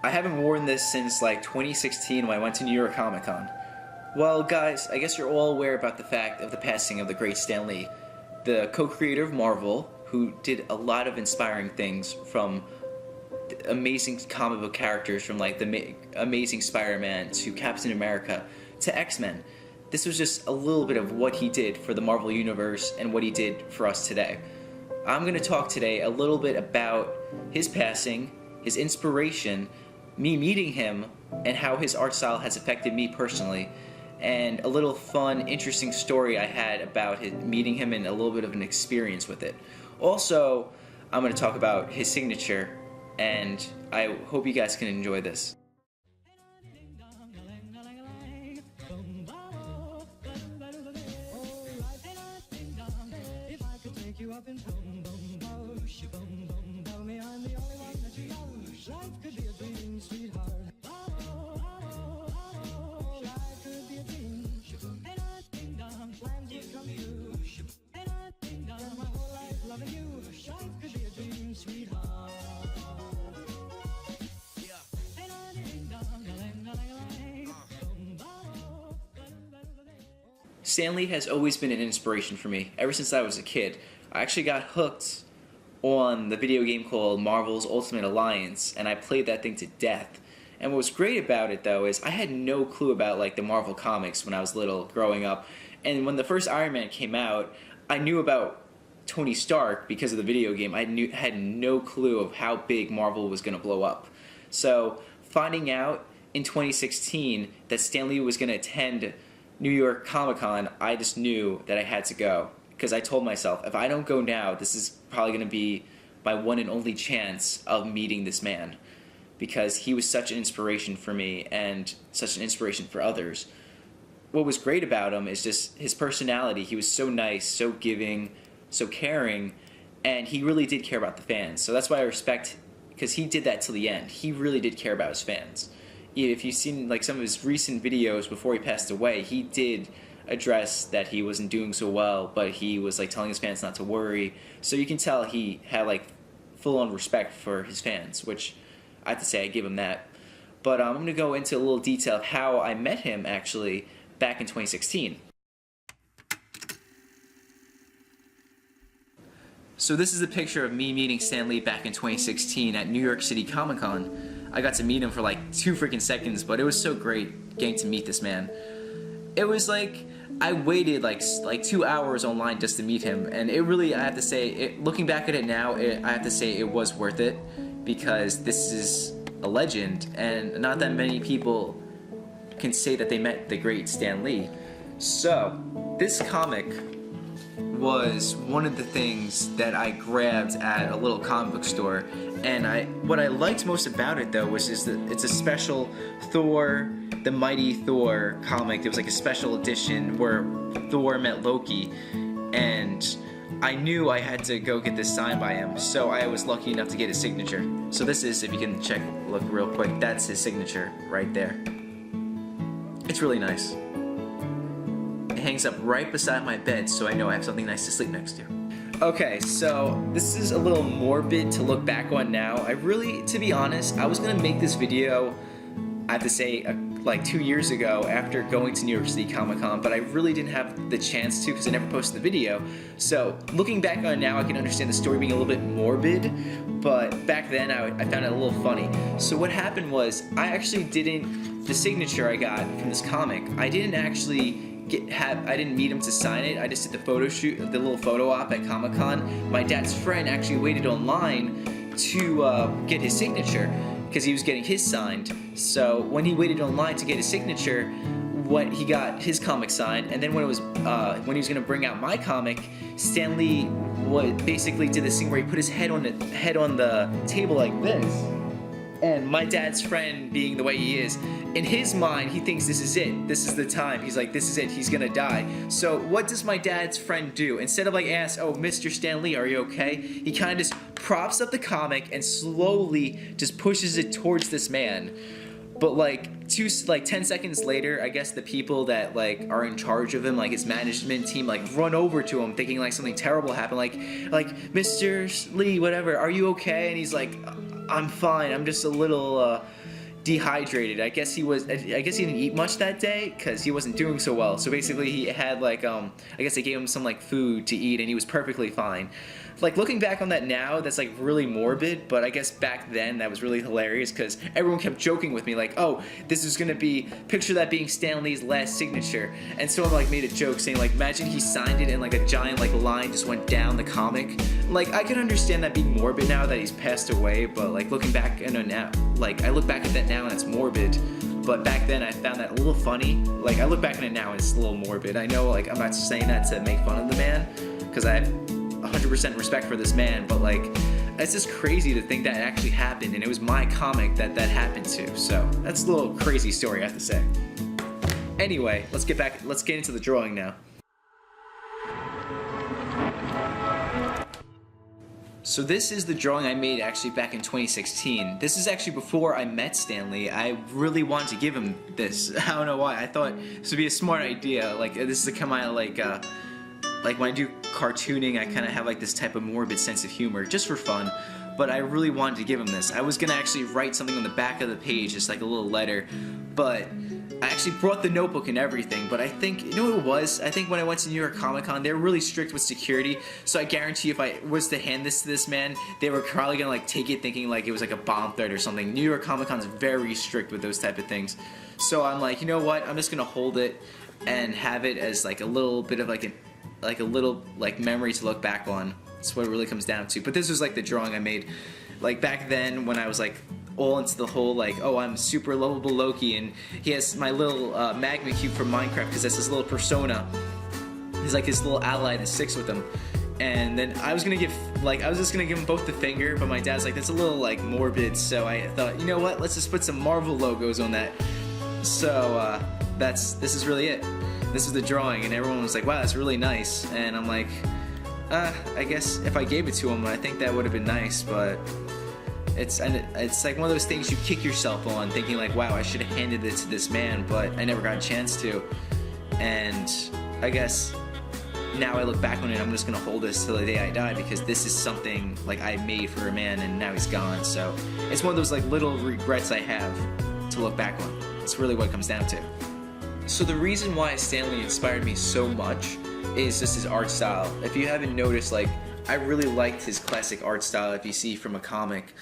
I haven't worn this since like 2016 when I went to New York Comic Con. Well, guys, I guess you're all aware about the fact of the passing of the great Stan Lee, the co-creator of Marvel, who did a lot of inspiring things, from amazing comic book characters, from like the Amazing Spider-Man to Captain America to X-Men. This was just a little bit of what he did for the Marvel Universe and what he did for us today. I'm going to talk today a little bit about his passing, his inspiration, me meeting him, and how his art style has affected me personally, and a little fun, interesting story I had about meeting him and a little bit of an experience with it. Also, I'm going to talk about his signature, and I hope you guys can enjoy this. Stan Lee has always been an inspiration for me, ever since I was a kid. I actually got hooked on the video game called Marvel's Ultimate Alliance, and I played that thing to death. And what was great about it, though, is I had no clue about like the Marvel comics when I was little, growing up. And when the first Iron Man came out, I knew about Tony Stark because of the video game. I had no clue of how big Marvel was going to blow up. So finding out in 2016 that Stan Lee was going to attend New York Comic Con, I just knew that I had to go, because I told myself, if I don't go now, this is probably going to be my one and only chance of meeting this man, because he was such an inspiration for me and such an inspiration for others. What was great about him is just his personality. He was so nice, so giving, so caring, and he really did care about the fans. So that's why I respect, because he did that till the end. He really did care about his fans. If you've seen like some of his recent videos before he passed away, he did address that he wasn't doing so well, but he was like telling his fans not to worry. So you can tell he had like full-on respect for his fans, which I have to say I give him that. But I'm going to go into a little detail of how I met him actually back in 2016. So this is a picture of me meeting Stan Lee back in 2016 at New York City Comic Con. I got to meet him for like 2 freaking seconds, but it was so great getting to meet this man. It was like I waited like 2 hours online just to meet him, and it really, I have to say, looking back at it now, I have to say it was worth it, because this is a legend, and not that many people can say that they met the great Stan Lee. So this comic was one of the things that I grabbed at a little comic book store, and what I liked most about it, though, was just that it's a special Thor, the Mighty Thor comic. It was like a special edition where Thor met Loki, and I knew I had to go get this signed by him, so I was lucky enough to get his signature. So this is, if you can look real quick, that's his signature right there. It's really nice. It hangs up right beside my bed, so I know I have something nice to sleep next to. Okay, so this is a little morbid to look back on now. To be honest, I was gonna make this video, I have to say, like 2 years ago after going to New York City Comic Con, but I really didn't have the chance to because I never posted the video. So looking back on it now, I can understand the story being a little bit morbid, but back then I found it a little funny. So what happened was, the signature I got from this comic, I didn't actually I didn't meet him to sign it. I just did the photo shoot, the little photo op at Comic Con. My dad's friend actually waited online to get his signature because he was getting his signed. So when he waited online to get his signature, he got his comic signed, and then when he was going to bring out my comic, Stan Lee basically did this thing where he put his head on the table like this. And my dad's friend, being the way he is, in his mind, he thinks this is it. This is the time. He's like, this is it. He's gonna die. So what does my dad's friend do? Instead of like ask, oh, Mr. Stan Lee, are you okay? He kind of just props up the comic and slowly just pushes it towards this man. But like 10 seconds later, I guess the people that like are in charge of him, like his management team, like run over to him thinking like something terrible happened, like Mr. Lee, whatever, are you okay? And he's like, I'm fine. I'm just a little dehydrated. I guess he didn't eat much that day because he wasn't doing so well. So basically, he had like I guess they gave him some like food to eat, and he was perfectly fine. Like looking back on that now, that's like really morbid. But I guess back then that was really hilarious because everyone kept joking with me like, "Oh, this is gonna be picture that being Stan Lee's last signature." And someone like made a joke saying like, "Imagine he signed it and like a giant like line just went down the comic." Like I can understand that being morbid now that he's passed away, but like looking back now, like I look back at that now and it's morbid. But back then I found that a little funny. Like I look back on it now and it's a little morbid. I know like I'm not saying that to make fun of the man because I have 100% respect for this man, but like it's just crazy to think that actually happened and it was my comic that happened to. So that's a little crazy story, I have to say. Anyway, let's get into the drawing now. So this is the drawing I made actually back in 2016. This is actually before I met Stan Lee. I really wanted to give him this. I don't know why. I thought this would be a smart idea. Like this is kind of like when I do cartooning, I kind of have like this type of morbid sense of humor just for fun. But I really wanted to give him this. I was gonna actually write something on the back of the page, just like a little letter, but I actually brought the notebook and everything, but I think, you know what it was? I think when I went to New York Comic Con, they were really strict with security, so I guarantee if I was to hand this to this man, they were probably gonna like take it thinking like it was like a bomb threat or something. New York Comic Con is very strict with those type of things. So I'm like, you know what? I'm just gonna hold it and have it as like a little bit of like a little like memory to look back on. That's what it really comes down to. But this was like the drawing I made like back then when I was like all into the whole like, oh, I'm super lovable Loki, and he has my little magma cube from Minecraft because that's his little persona. He's like his little ally that sticks with him. And then I was just gonna give him both the finger, but my dad's like, that's a little like morbid, so I thought, you know what, let's just put some Marvel logos on that. So this is really it. This is the drawing, and everyone was like, wow, that's really nice. And I'm like, I guess if I gave it to him, I think that would have been nice, but it's like one of those things you kick yourself on, thinking like, wow, I should have handed it to this man, but I never got a chance to. And I guess now I look back on it, I'm just gonna hold this till the day I die because this is something like I made for a man and now he's gone. So it's one of those like little regrets I have to look back on. It's really what it comes down to. So the reason why Stan Lee inspired me so much is just his art style. If you haven't noticed, like I really liked his classic art style if you see from a comic,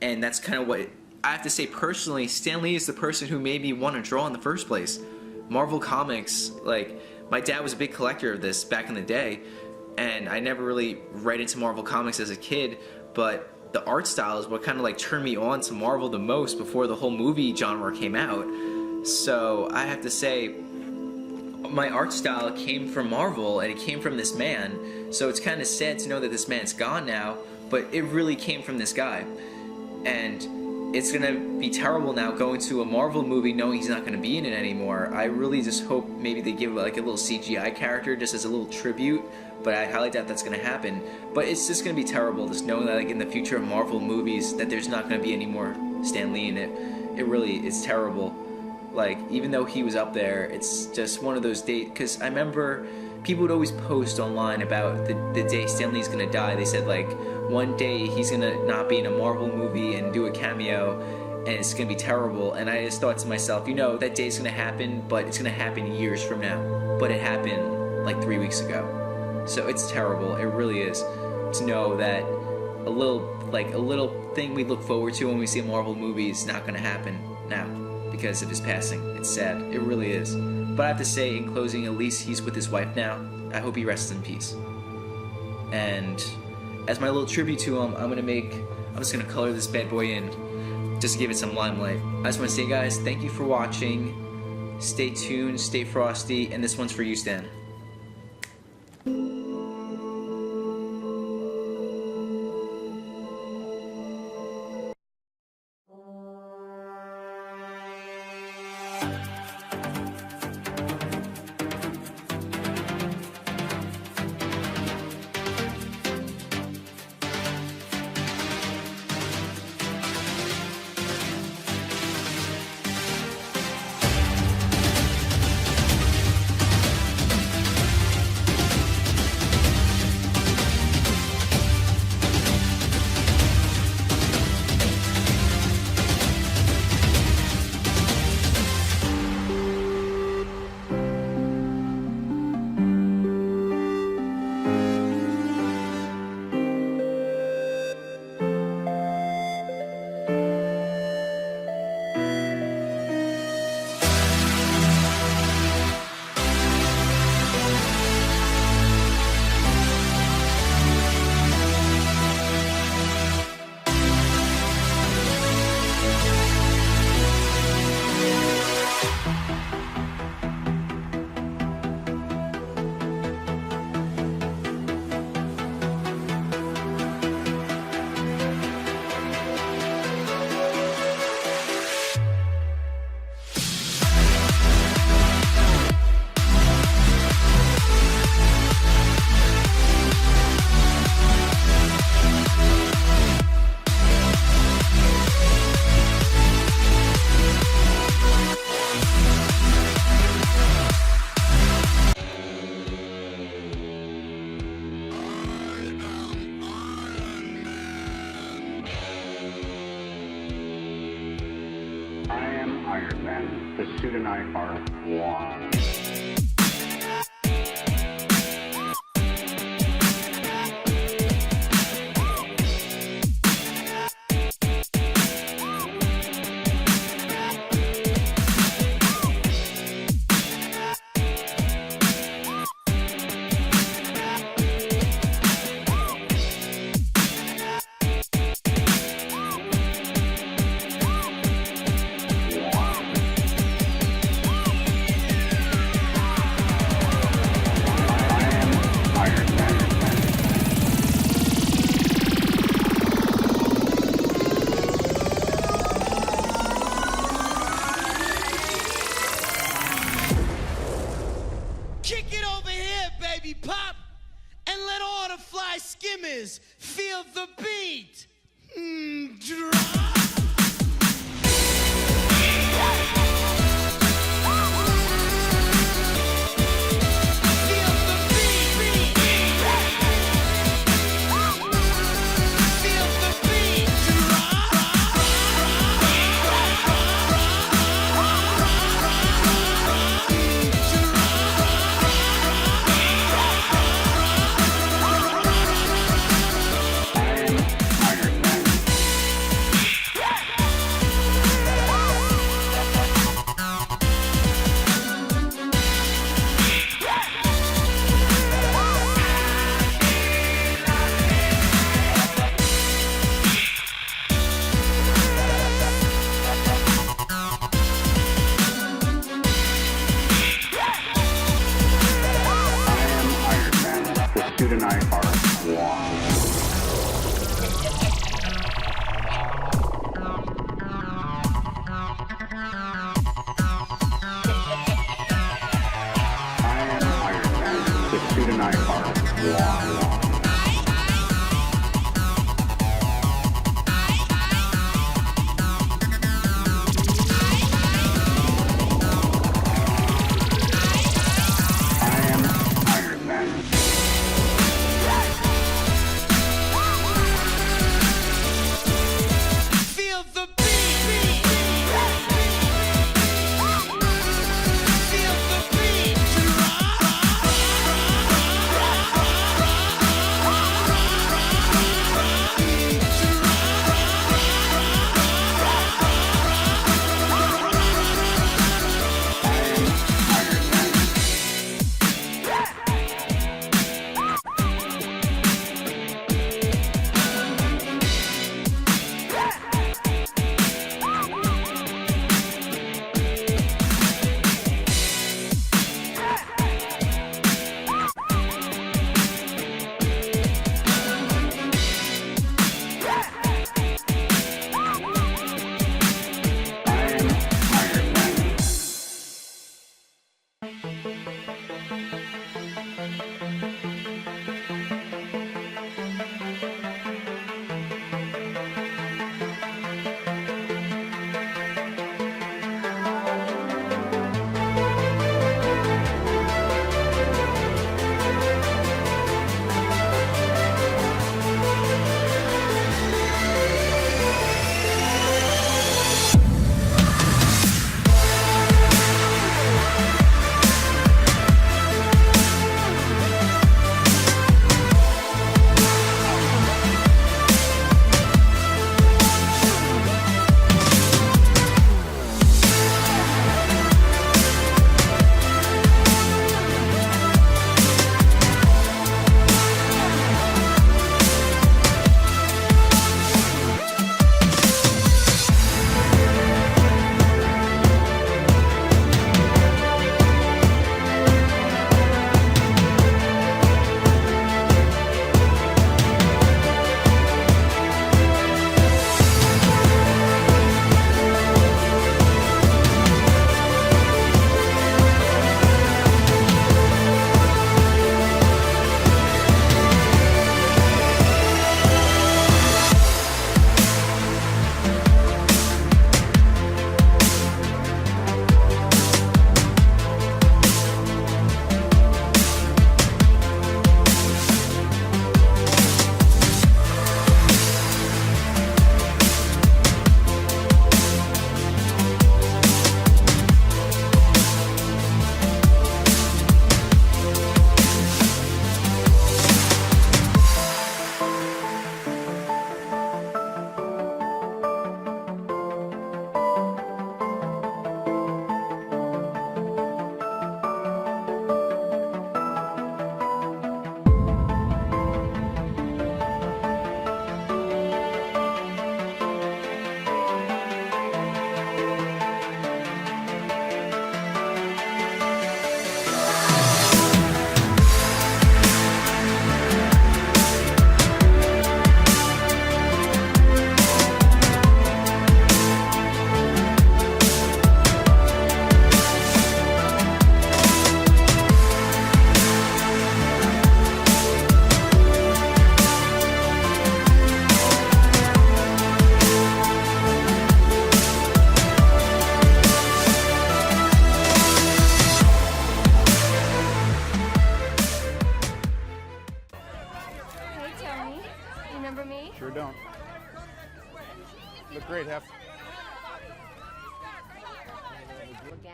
and that's kind of what I have to say personally. Stan Lee is the person who made me want to draw in the first place. Marvel Comics, like my dad was a big collector of this back in the day, and I never really read into Marvel Comics as a kid, but the art style is what kind of like turned me on to Marvel the most before the whole movie genre came out. So I have to say, my art style came from Marvel and it came from this man. So it's kind of sad to know that this man's gone now, but it really came from this guy. And it's gonna be terrible now going to a Marvel movie knowing he's not gonna be in it anymore. I really just hope maybe they give like a little CGI character just as a little tribute, but I highly doubt that's gonna happen. But it's just gonna be terrible just knowing that like in the future of Marvel movies that there's not gonna be any more Stan Lee in it. It really is terrible. Like, even though he was up there, it's just one of those days, because I remember people would always post online about the day Stan Lee's gonna die. They said like, one day he's gonna not be in a Marvel movie and do a cameo, and it's gonna be terrible. And I just thought to myself, you know, that day's gonna happen, but it's gonna happen years from now. But it happened like 3 weeks ago. So it's terrible, it really is, to know that a little thing we look forward to when we see a Marvel movie is not gonna happen now because of his passing. It's sad, it really is. But I have to say, in closing, at least he's with his wife now. I hope he rests in peace. And as my little tribute to him, I'm just gonna color this bad boy in, just to give it some limelight. I just want to say, guys, thank you for watching. Stay tuned, stay frosty, and this one's for you, Stan. Iron Man. The suit and I are one. Kick it over here, baby pop, and let all the fly skimmers feel the beat. Drop. Dude and I are one. I am Iron Man. The suit and I are one.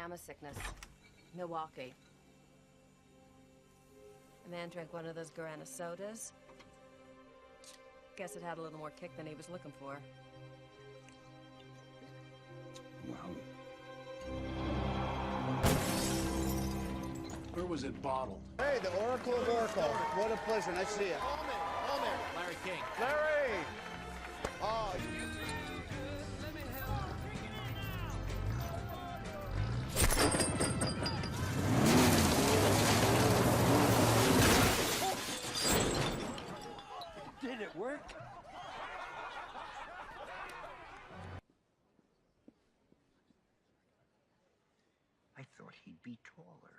pajama sickness. Milwaukee. A man drank one of those Guarana sodas. Guess it had a little more kick than he was looking for. Wow. Where was it bottled? Hey, the Oracle of Oracle. What a pleasure. Nice to see you. Homer. Larry King. Larry! Oh, Did it work? I thought he'd be taller.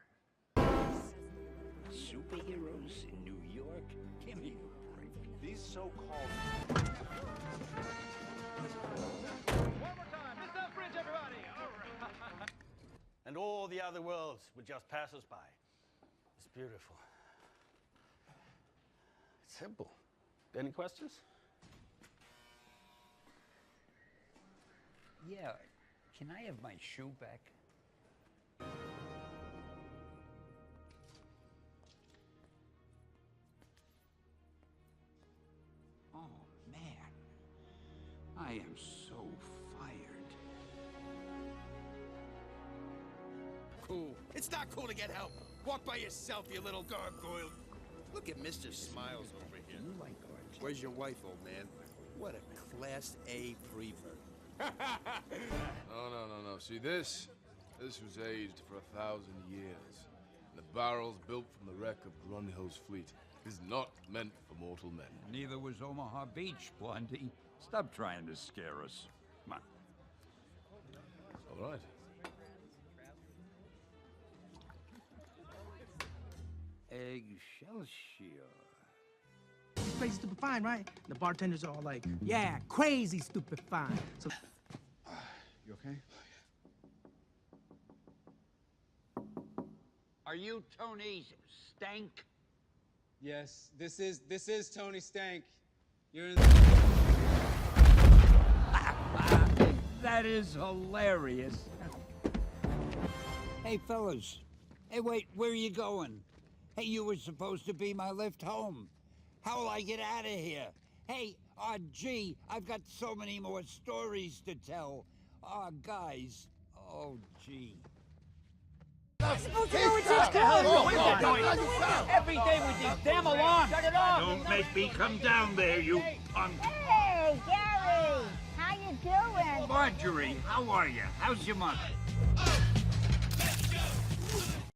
Superheroes in New York? Give me a break. These so-called... And all the other worlds would just pass us by. It's beautiful. It's simple. Any questions? Yeah. Can I have my shoe back? Oh, man. I am so fired. Cool. It's not cool to get help. Walk by yourself, you little gargoyle. Look at Mr. Smiles over here. You like art? Where's your wife, old man? What a Class A prevert. No. See, this was aged for 1,000 years. And the barrels built from the wreck of Grunhill's fleet is not meant for mortal men. Neither was Omaha Beach, Blondie. Stop trying to scare us. Come on. It's all right. Excelsior. Crazy stupid fine, right? The bartenders are all like, yeah, crazy stupid fine. So, You okay? Are you Tony Stank? Yes, this is Tony Stank. You're in That is hilarious. Hey, fellas. Hey, wait, where are you going? Hey, you were supposed to be my lift home. How will I get out of here? Hey, gee, I've got so many more stories to tell. Guys. Oh, gee. supposed to know what you're doing. Every day with these damn alarms. Shut it off. Don't make me come down there, you punk. Hey, Gary! How you doing? Marjorie, how are you? How's your mother?